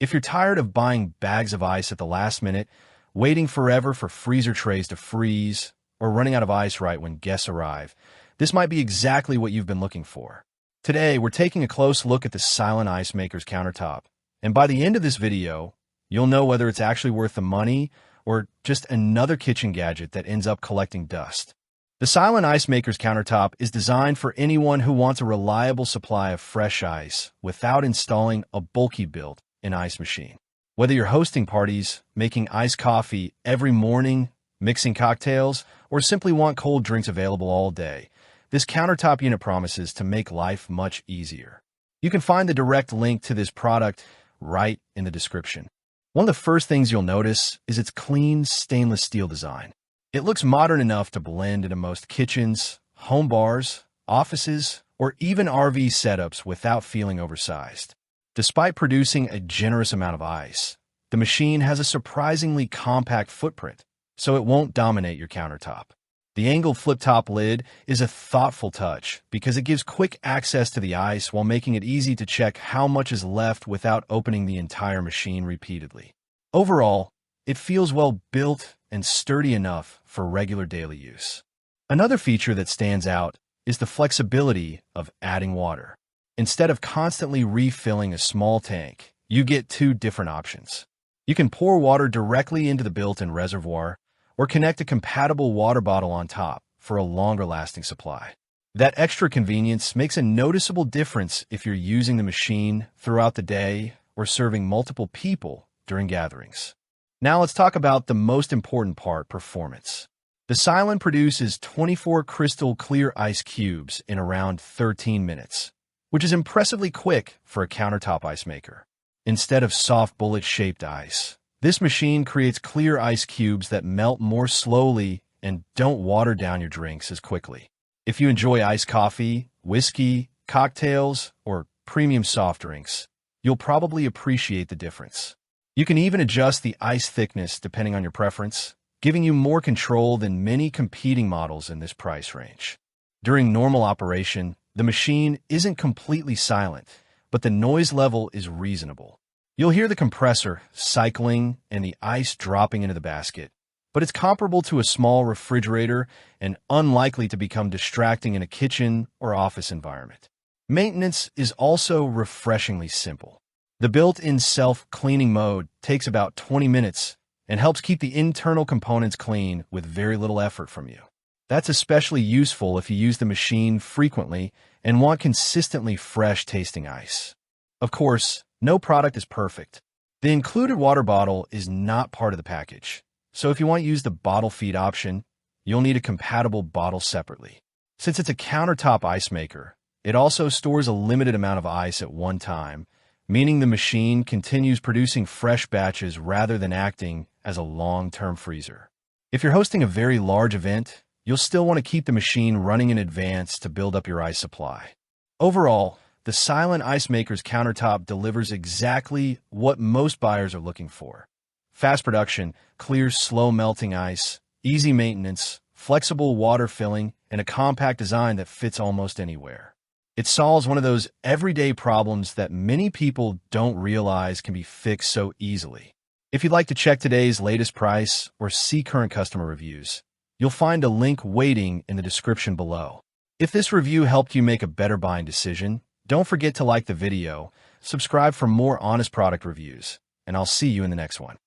If you're tired of buying bags of ice at the last minute, waiting forever for freezer trays to freeze, or running out of ice right when guests arrive, this might be exactly what you've been looking for. Today, we're taking a close look at the Silonn Ice Makers Countertop, and by the end of this video, you'll know whether it's actually worth the money or just another kitchen gadget that ends up collecting dust. The Silonn Ice Makers Countertop is designed for anyone who wants a reliable supply of fresh ice without installing a bulky built-in ice machine. Whether you're hosting parties, making iced coffee every morning, mixing cocktails, or simply want cold drinks available all day, this countertop unit promises to make life much easier. You can find the direct link to this product right in the description. One of the first things you'll notice is its clean stainless steel design. It looks modern enough to blend into most kitchens, home bars, offices, or even RV setups without feeling oversized. Despite producing a generous amount of ice, the machine has a surprisingly compact footprint, so it won't dominate your countertop. The angled flip-top lid is a thoughtful touch because it gives quick access to the ice while making it easy to check how much is left without opening the entire machine repeatedly. Overall, it feels well built and sturdy enough for regular daily use. Another feature that stands out is the flexibility of adding water. Instead of constantly refilling a small tank, you get two different options. You can pour water directly into the built-in reservoir or connect a compatible water bottle on top for a longer-lasting supply. That extra convenience makes a noticeable difference if you're using the machine throughout the day or serving multiple people during gatherings. Now let's talk about the most important part, performance. The Silonn produces 24 crystal clear ice cubes in around 13 minutes, which is impressively quick for a countertop ice maker. Instead of soft bullet-shaped ice, this machine creates clear ice cubes that melt more slowly and don't water down your drinks as quickly. If you enjoy iced coffee, whiskey, cocktails, or premium soft drinks, you'll probably appreciate the difference. You can even adjust the ice thickness depending on your preference, giving you more control than many competing models in this price range. During normal operation, the machine isn't completely silent, but the noise level is reasonable. You'll hear the compressor cycling and the ice dropping into the basket, but it's comparable to a small refrigerator and unlikely to become distracting in a kitchen or office environment. Maintenance is also refreshingly simple. The built-in self-cleaning mode takes about 20 minutes and helps keep the internal components clean with very little effort from you. That's especially useful if you use the machine frequently and want consistently fresh-tasting ice. Of course, no product is perfect. The included water bottle is not part of the package, so if you want to use the bottle feed option, you'll need a compatible bottle separately. Since it's a countertop ice maker, it also stores a limited amount of ice at one time, meaning the machine continues producing fresh batches rather than acting as a long-term freezer. If you're hosting a very large event, you'll still want to keep the machine running in advance to build up your ice supply. Overall, the Silonn Ice Makers Countertop delivers exactly what most buyers are looking for. Fast production, clear, slow-melting ice, easy maintenance, flexible water filling, and a compact design that fits almost anywhere. It solves one of those everyday problems that many people don't realize can be fixed so easily. If you'd like to check today's latest price or see current customer reviews, you'll find a link waiting in the description below. If this review helped you make a better buying decision, don't forget to like the video, subscribe for more honest product reviews, and I'll see you in the next one.